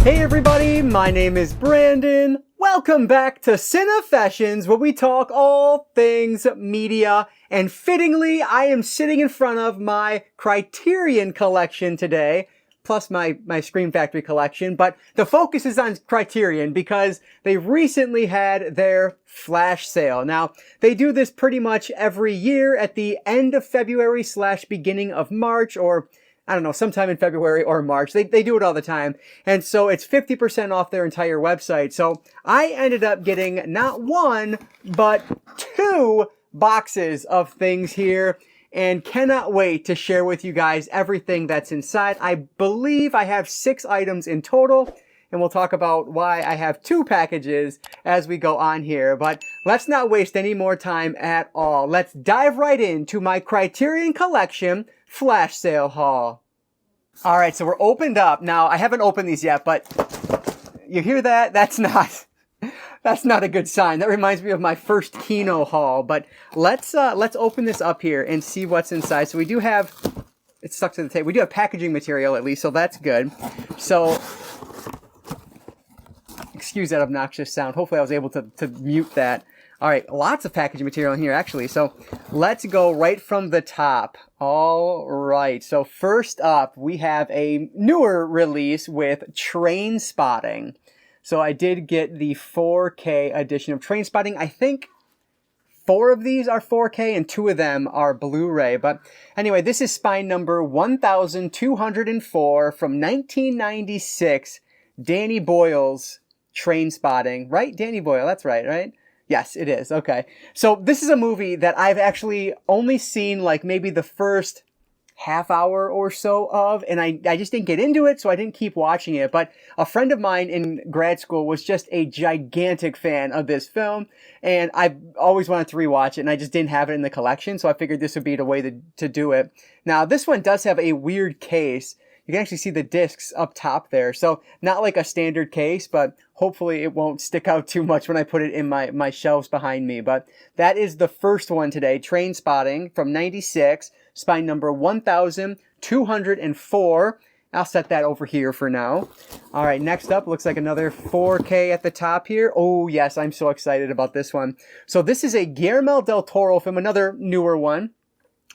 Hey everybody, my name is Brandon. Welcome back to Cinefessions, where we talk all things media. And fittingly, I am sitting in front of my Criterion collection today, plus my Scream Factory collection. But the focus is on Criterion because they recently had their flash sale. Now, they do this pretty much every year at the end of February / beginning of March, or I don't know, sometime in February or March. They do it all the time. And so it's 50% off their entire website. So I ended up getting not one, but 2 boxes of things here and cannot wait to share with you guys everything that's inside. I believe I have 6 items in total, and we'll talk about why I have 2 packages as we go on here. But let's not waste any more time at all. Let's dive right into my Criterion Collection Flash Sale haul. All right, so we're opened up. Now, I haven't opened these yet, but you hear that? That's not a good sign. That reminds me of my first Kino haul. But let's open this up here and see what's inside. So we do have, it's stuck to the tape. We do have packaging material at least, so that's good. So, excuse that obnoxious sound. Hopefully I was able to mute that. All right, lots of packaging material in here, actually. So let's go right from the top. All right, so first up, we have a newer release with Trainspotting. So I did get the 4K edition of Trainspotting. I think 4 of these are 4K and 2 of them are Blu-ray. But anyway, this is spine number 1204 from 1996, Danny Boyle's Trainspotting. Right? Danny Boyle, that's right? Yes, it is. Okay. So this is a movie that I've actually only seen like maybe the first half hour or so of, and I just didn't get into it, so I didn't keep watching it. But a friend of mine in grad school was just a gigantic fan of this film, and I always wanted to rewatch it, and I just didn't have it in the collection, so I figured this would be the way to do it. Now, this one does have a weird case. You can actually see the discs up top there. So not like a standard case, but hopefully it won't stick out too much when I put it in my shelves behind me. But that is the first one today, Trainspotting from 96, spine number 1204. I'll set that over here for now. All right, next up, looks like another 4K at the top here. Oh, yes, I'm so excited about this one. So this is a Guillermo del Toro film, another newer one.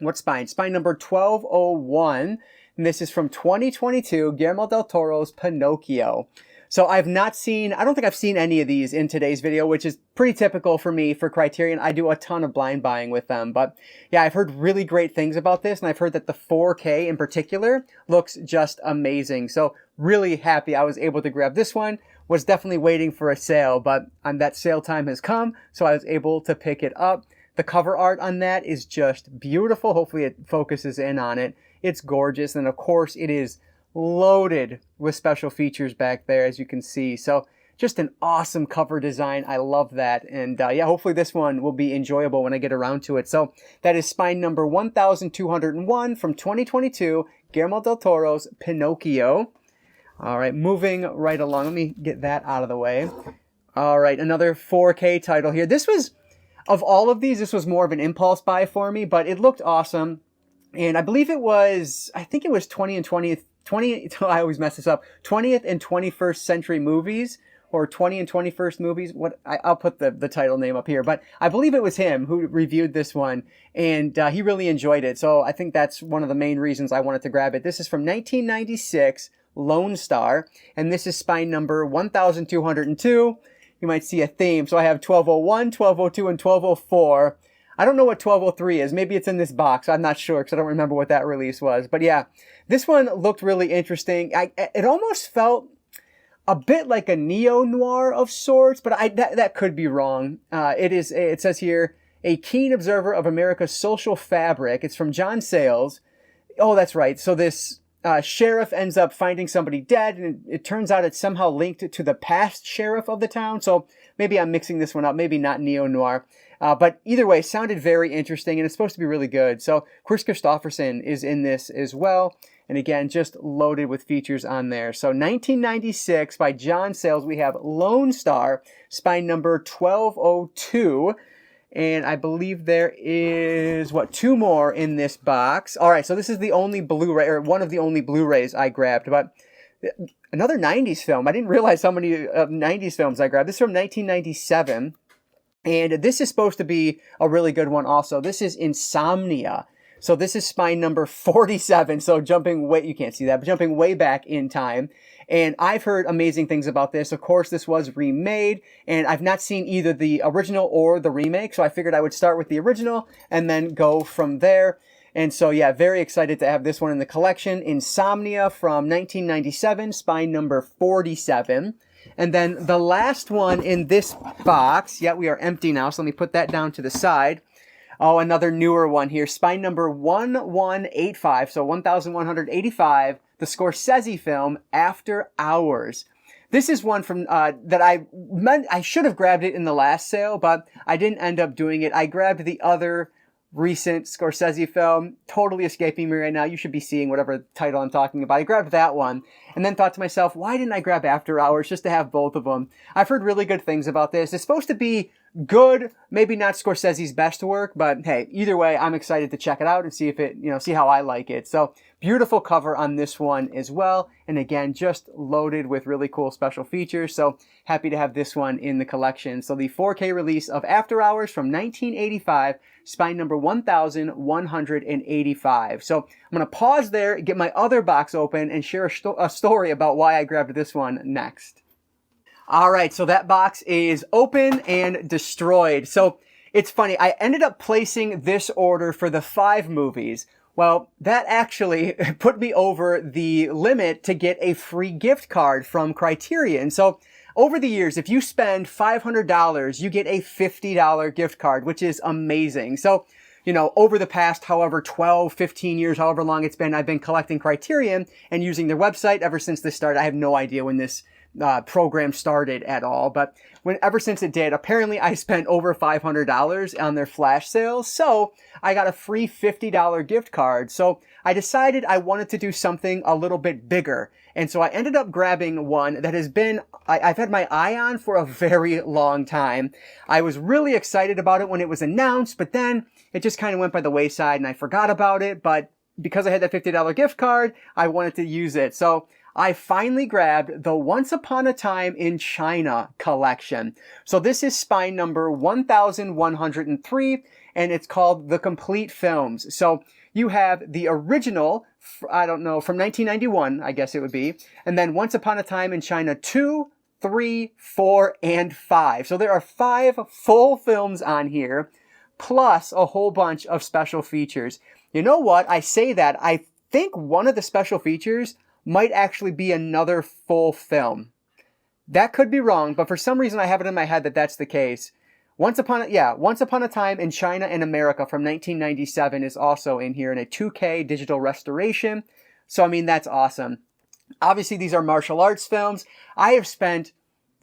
What spine? Spine number 1201. And this is from 2022, Guillermo del Toro's Pinocchio. So I don't think I've seen any of these in today's video, which is pretty typical for me for Criterion. I do a ton of blind buying with them. But yeah, I've heard really great things about this, and I've heard that the 4K in particular looks just amazing. So really happy I was able to grab this one. Was definitely waiting for a sale, but that sale time has come, so I was able to pick it up. The cover art on that is just beautiful. Hopefully it focuses in on it. It's gorgeous, and of course it is loaded with special features back there, as you can see. So just an awesome cover design. I love that. And yeah, hopefully this one will be enjoyable when I get around to it. So that is spine number 1201 from 2022, Guillermo del Toro's Pinocchio. All right, moving right along. Let me get that out of the way. All right, another 4K title here. This was, of all of these, this was more of an impulse buy for me, but it looked awesome. And I believe I think it was 20 and 20th, I always mess this up, 20th and 21st century movies, or 20 and 21st movies. I'll put the title name up here, but I believe it was him who reviewed this one, and he really enjoyed it. So I think that's one of the main reasons I wanted to grab it. This is from 1996, Lone Star, and this is spine number 1202. You might see a theme. So I have 1201, 1202, and 1204. I don't know what 1203 is. Maybe it's in this box. I'm not sure because I don't remember what that release was. But yeah, this one looked really interesting. It almost felt a bit like a neo-noir of sorts, but that could be wrong. It says here, a keen observer of America's social fabric. It's from John Sayles. Oh, that's right. So this sheriff ends up finding somebody dead, and it turns out it's somehow linked to the past sheriff of the town. So maybe I'm mixing this one up. Maybe not neo-noir. But either way, sounded very interesting, and it's supposed to be really good. So Chris Christopherson is in this as well. And again, just loaded with features on there. So 1996 by John Sayles, we have Lone Star, spine number 1202. And I believe there is, 2 more in this box. All right, so this is the only Blu-ray, or one of the only Blu-rays I grabbed. But Another 90s film. I didn't realize how many 90s films I grabbed. This is from 1997. And this is supposed to be a really good one also. This is Insomnia. So this is spine number 47. So jumping way, you can't see that, but jumping way back in time. And I've heard amazing things about this. Of course, this was remade, and I've not seen either the original or the remake. So I figured I would start with the original and then go from there. And so, yeah, very excited to have this one in the collection. Insomnia from 1997, spine number 47. And then the last one in this box, yeah, we are empty now, so let me put that down to the side. Oh, another newer one here, spine number 1185, so 1185, the Scorsese film, After Hours. This is one from that I should have grabbed it in the last sale, but I didn't end up doing it. I grabbed the other recent Scorsese film, totally escaping me right now. You should be seeing whatever title I'm talking about. I grabbed that one and then thought to myself, why didn't I grab After Hours just to have both of them? I've heard really good things about this. It's supposed to be good, maybe not Scorsese's best work, but hey, either way, I'm excited to check it out and see if it, see how I like it. So beautiful cover on this one as well. And again, just loaded with really cool special features. So happy to have this one in the collection. So the 4K release of After Hours from 1985, spine number 1185. So I'm going to pause there, get my other box open, and share a story about why I grabbed this one next. All right, so that box is open and destroyed. So it's funny, I ended up placing this order for the 5 movies. Well, that actually put me over the limit to get a free gift card from Criterion. So over the years, if you spend $500, you get a $50 gift card, which is amazing. So, over the past, however, 12, 15 years, however long it's been, I've been collecting Criterion and using their website ever since this started. I have no idea when this program started at all, but ever since it did, apparently I spent over $500 on their flash sales, so I got a free $50 gift card. So I decided I wanted to do something a little bit bigger, and so I ended up grabbing one that I've had my eye on for a very long time. I was really excited about it when it was announced, but then it just kind of went by the wayside and I forgot about it, but because I had that $50 gift card, I wanted to use it. So I finally grabbed the Once Upon a Time in China collection. So this is spine number 1103, and it's called The Complete Films. So you have the original, I don't know, from 1991, I guess it would be, and then Once Upon a Time in China 2, 3, 4, and 5. So there are 5 full films on here, plus a whole bunch of special features. You know what? I say that. I think one of the special features might actually be another full film. That could be wrong, but for some reason I have it in my head that that's the case. Once Upon a Time in China and America from 1997 is also in here in a 2K digital restoration. So, I mean, that's awesome. Obviously, these are martial arts films. I have spent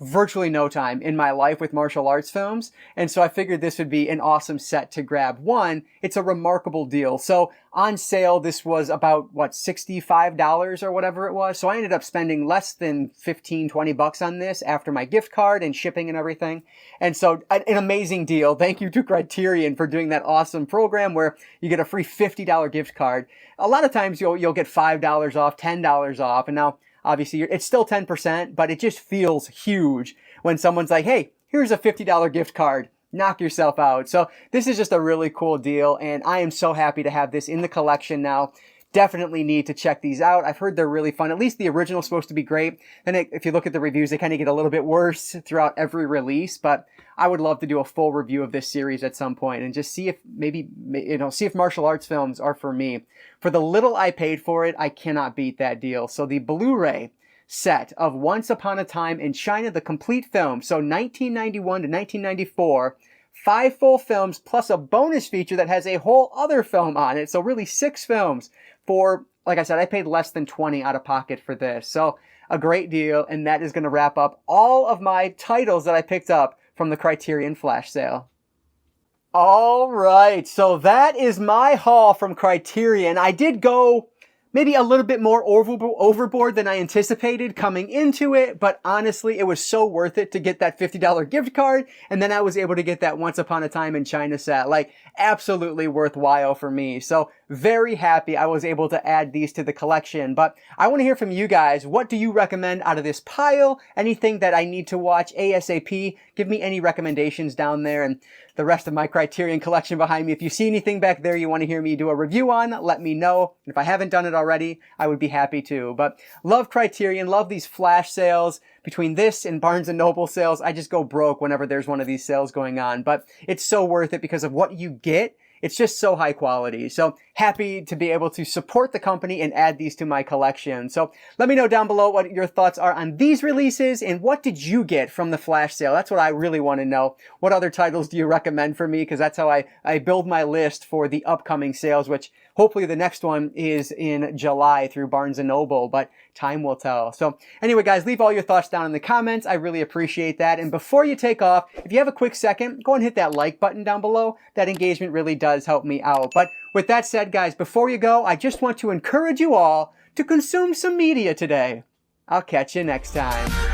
virtually no time in my life with martial arts films, and so I figured this would be an awesome set to grab. One, it's a remarkable deal. So on sale, this was about, $65 or whatever it was. So I ended up spending less than 15, 20 bucks on this after my gift card and shipping and everything. And so an amazing deal. Thank you to Criterion for doing that awesome program where you get a free $50 gift card. A lot of times you'll get $5 off, $10 off, and now obviously, it's still 10%, but it just feels huge when someone's like, hey, here's a $50 gift card. Knock yourself out. So this is just a really cool deal, and I am so happy to have this in the collection now. Definitely need to check these out. I've heard they're really fun. At least the original's supposed to be great. Then if you look at the reviews, they kind of get a little bit worse throughout every release, but I would love to do a full review of this series at some point and just see if see if martial arts films are for me. For the little I paid for it, I cannot beat that deal. So the Blu-ray set of Once Upon a Time in China, the complete film, so 1991 to 1994, 5 full films plus a bonus feature that has a whole other film on it. So really 6 films for, like I said, I paid less than 20 out of pocket for this. So a great deal, and that is going to wrap up all of my titles that I picked up from the Criterion Flash Sale. All right, so that is my haul from Criterion. I did go maybe a little bit more overboard than I anticipated coming into it, but honestly, it was so worth it to get that $50 gift card, and then I was able to get that Once Upon a Time in China set. Like, absolutely worthwhile for me. So, very happy I was able to add these to the collection. But I want to hear from you guys. What do you recommend out of this pile? Anything that I need to watch ASAP? Give me any recommendations down there, and the rest of my Criterion collection behind me. If you see anything back there you want to hear me do a review on, let me know. If I haven't done it already, I would be happy to. But love Criterion, love these flash sales. Between this and Barnes & Noble sales, I just go broke whenever there's one of these sales going on. But it's so worth it because of what you get. It's just so high quality. So happy to be able to support the company and add these to my collection. So let me know down below what your thoughts are on these releases and what did you get from the flash sale? That's what I really want to know. What other titles do you recommend for me? Because that's how I build my list for the upcoming sales, which hopefully the next one is in July through Barnes & Noble, but time will tell. So anyway, guys, leave all your thoughts down in the comments. I really appreciate that. And before you take off, if you have a quick second, go and hit that like button down below. That engagement really does help me out. But with that said, guys, before you go, I just want to encourage you all to consume some media today. I'll catch you next time.